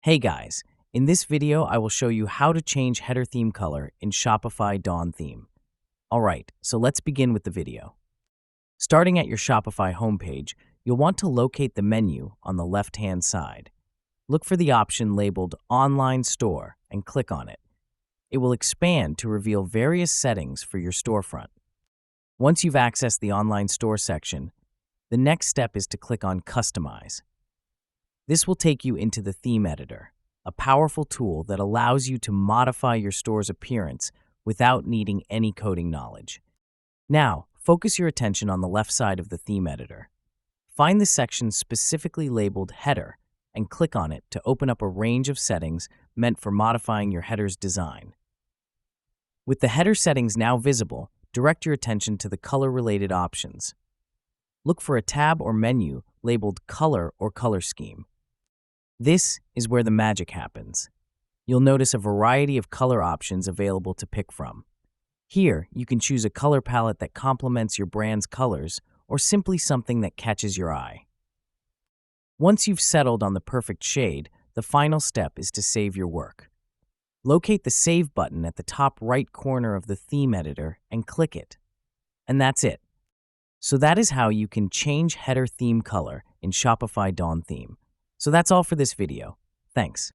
Hey guys, in this video I will show you how to change header theme color in Shopify Dawn theme. Alright, so let's begin with the video. Starting at your Shopify homepage, you'll want to locate the menu on the left-hand side. Look for the option labeled Online Store and click on it. It will expand to reveal various settings for your storefront. Once you've accessed the online store section, the next step is to click on Customize. This will take you into the theme editor, a powerful tool that allows you to modify your store's appearance without needing any coding knowledge. Now, focus your attention on the left side of the theme editor. Find the section specifically labeled Header and click on it to open up a range of settings meant for modifying your header's design. With the header settings now visible, direct your attention to the color-related options. Look for a tab or menu labeled Color or Color Scheme. This is where the magic happens. You'll notice a variety of color options available to pick from. Here, you can choose a color palette that complements your brand's colors or simply something that catches your eye. Once you've settled on the perfect shade, the final step is to save your work. Locate the Save button at the top right corner of the theme editor and click it. And that's it. So that is how you can change header theme color in Shopify Dawn theme. So that's all for this video. Thanks.